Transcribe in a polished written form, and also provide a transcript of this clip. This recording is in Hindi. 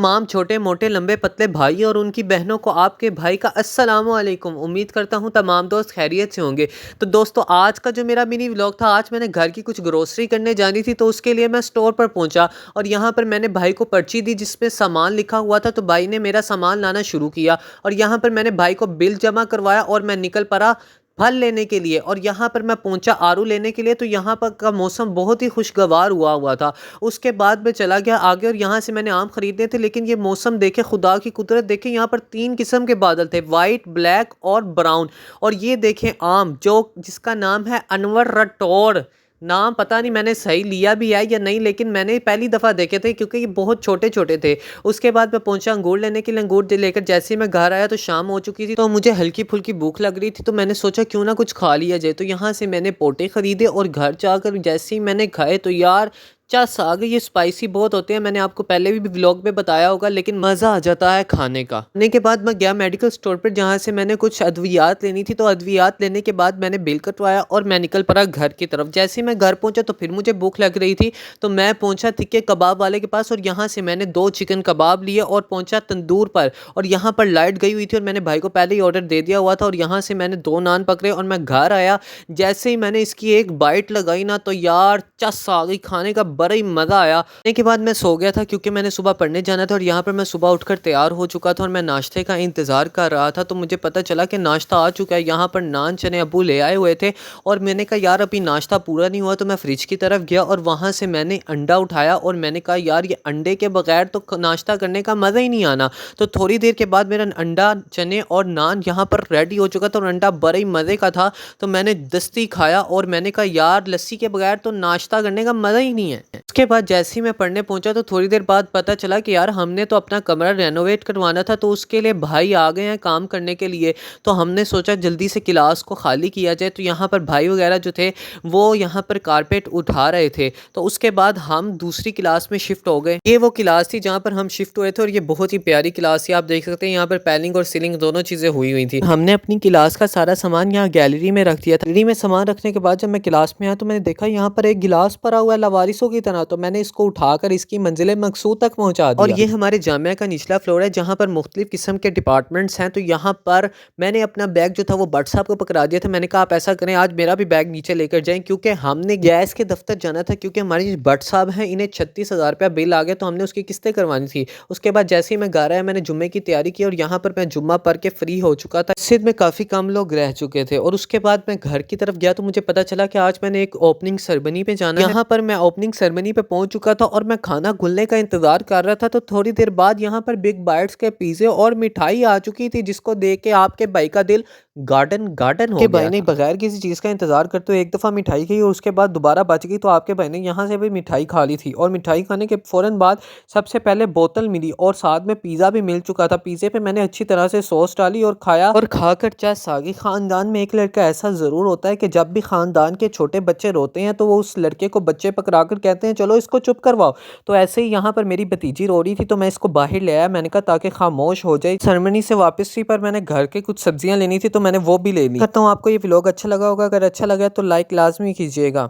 तमाम छोटे मोटे लंबे पतले भाई और उनकी बहनों को आपके भाई का अस्सलाम वालेकुम। उम्मीद करता हूँ तमाम दोस्त खैरियत से होंगे। तो दोस्तों, आज का जो मेरा मिनी व्लॉग था, आज मैंने घर की कुछ ग्रोसरी करने जानी थी, तो उसके लिए मैं स्टोर पर पहुंचा और यहाँ पर मैंने भाई को पर्ची दी जिसमें सामान लिखा हुआ था। तो भाई ने मेरा सामान लाना शुरू किया और यहाँ पर मैंने भाई को बिल जमा करवाया और मैं निकल पड़ा फल लेने के लिए। और यहाँ पर मैं पहुंचा आड़ू लेने के लिए। तो यहाँ पर का मौसम बहुत ही खुशगवार हुआ था। उसके बाद मैं चला गया आगे और यहाँ से मैंने आम खरीदे थे, लेकिन ये मौसम देखे, खुदा की कुदरत देखे, यहाँ पर 3 किस्म के बादल थे, वाइट, ब्लैक और ब्राउन। और ये देखें आम, जो जिसका नाम है अनवर रटौर। नाम पता नहीं मैंने सही लिया भी है या नहीं, लेकिन मैंने पहली दफ़ा देखे थे क्योंकि ये बहुत छोटे छोटे थे। उसके बाद मैं पहुंचा अंगूर लेने के लिए। अंगूर लेकर जैसे ही मैं घर आया तो शाम हो चुकी थी, तो मुझे हल्की फुल्की भूख लग रही थी। तो मैंने सोचा क्यों ना कुछ खा लिया जाए। तो यहाँ से मैंने पोटे ख़रीदे और घर जाकर जैसे ही मैंने खाए तो यार चस आ गई। ये स्पाइसी बहुत होते हैं, मैंने आपको पहले भी व्लॉग में बताया होगा, लेकिन मज़ा आ जाता है खाने का। खाने के बाद मैं गया मेडिकल स्टोर पर, जहाँ से मैंने कुछ अद्वियात लेनी थी। तो अद्वियात लेने के बाद मैंने बिल कटवाया और मैं निकल पड़ा घर की तरफ। जैसे ही मैं घर पहुंचा तो फिर मुझे भूख लग रही थी, तो मैं पहुंचा तिक्के कबाब वाले के पास और यहाँ से मैंने 2 चिकन कबाब लिए और पहुंचा तंदूर पर। और यहाँ पर लाइट गई हुई थी और मैंने भाई को पहले ही ऑर्डर दे दिया हुआ था। और यहाँ से मैंने 2 नान पकड़े और मैं घर आया। जैसे ही मैंने इसकी एक बाइट लगाई ना, तो यार चस आ गई, खाने का बड़ा ही मज़ा आया। खाने के बाद मैं सो गया था क्योंकि मैंने सुबह पढ़ने जाना था। और यहाँ पर मैं सुबह उठकर तैयार हो चुका था और मैं नाश्ते का इंतज़ार कर रहा था। तो मुझे पता चला कि नाश्ता आ चुका है। यहाँ पर नान चने अब्बू ले आए हुए थे और मैंने कहा यार अभी नाश्ता पूरा नहीं हुआ। तो मैं फ्रिज की तरफ गया और वहाँ से मैंने अंडा उठाया और मैंने कहा यार ये अंडे के बगैर तो नाश्ता करने का मज़ा ही नहीं आना। तो थोड़ी देर के बाद मेरा अंडा, चने और नान यहाँ पर रेडी हो चुका था और अंडा बड़े ही मज़े का था। तो मैंने दस्ती खाया और मैंने कहा यार लस्सी के बगैर तो नाश्ता करने का मज़ा ही नहीं है। उसके बाद जैसे ही मैं पढ़ने पहुंचा तो थोड़ी देर बाद पता चला कि यार हमने तो अपना कमरा रेनोवेट करवाना था, तो उसके लिए भाई आ गए हैं काम करने के लिए। तो हमने सोचा जल्दी से क्लास को खाली किया जाए। तो यहाँ पर भाई वगैरह जो थे वो यहाँ पर कारपेट उठा रहे थे। तो उसके बाद हम दूसरी क्लास में शिफ्ट हो गए। ये वो क्लास थी जहाँ पर हम शिफ्ट हुए थे और ये बहुत ही प्यारी क्लास थी। आप देख सकते हैं यहाँ पर पैलिंग और सीलिंग दोनों चीज़ें हुई थी। हमने अपनी क्लास का सारा सामान यहाँ गैलरी में रख दिया था। गैलरी में सामान रखने के बाद जब मैं क्लास में आया तो मैंने देखा यहाँ पर एक गिलास पड़ा हुआ है लवारिसों की तरह। तो मैंने इसको उठाकर इसकी मंजिल मकसूद तक पहुंचा दिया। और ये हमारे जामिया का निचला फ्लोर है जहाँ पर मुख्तलिफ किस्म के डिपार्टमेंट्स हैं। तो यहाँ पर मैंने अपना बैग जो था वो भट्ट साहब को पकड़ा दिया था। मैंने कहा आप ऐसा करें आज मेरा भी बैग नीचे लेकर जाएं, क्योंकि हमने गैस के दफ्तर जाना था। क्योंकि हमारे भट्ट साहब हैं, इन्हें 36,000 रुपया बिल आ गया, तो हमने उसकी किस्तें करवानी थी। उसके बाद जैसे ही मैं घर आया मैंने जुम्मे की तैयारी की और यहाँ पर मैं जुम्मा पढ़ के फ्री हो चुका था। मस्जिद में काफ़ी कम लोग रह चुके थे। और उसके बाद मैं घर की तरफ गया तो मुझे पता चला कि आज मैंने एक ओपनिंग सेरेमनी पे जाना है। यहाँ पर मैं ओपनिंग सेरेमनी पे पहुंच चुका था और मैं खाना खुलने का इंतजार कर रहा था। तो थोड़ी देर बाद यहाँ पर बिग बाइट्स के पिज़्ज़े और मिठाई आ चुकी थी, जिसको देख के आपके भाई का दिल गार्डन गार्डन हो गया। भाई ने बगैर किसी चीज़ का इंतजार करते हुए एक दफ़ा मिठाई खाई और उसके बाद दोबारा बच गई। तो आपके भाई ने यहाँ से भी मिठाई खा ली थी और मिठाई खाने के फ़ौरन बाद सबसे पहले बोतल मिली और साथ में पिज़्ज़ा भी मिल चुका था। पिज़्ज़े पे मैंने अच्छी तरह से सॉस डाली और खाया और खाकर चस आ गई। ख़ानदान में एक लड़का ऐसा ज़रूर होता है कि जब भी ख़ानदान के छोटे बच्चे रोते हैं तो वो उस लड़के को बच्चे पकड़ा कर कहते हैं चलो इसको चुप करवाओ। तो ऐसे ही यहाँ पर मेरी भतीजी रो रही थी तो मैं इसको बाहर ले आया। मैंने कहा ताकि खामोश हो जाए। सेरेमनी से वापस थी पर मैंने घर के कुछ सब्जियां लेनी थी तो मैंने वो भी ले ली। कहता हूँ आपको ये व्लॉग अच्छा लगा होगा। अगर अच्छा लगा तो लाइक लाजमी कीजिएगा।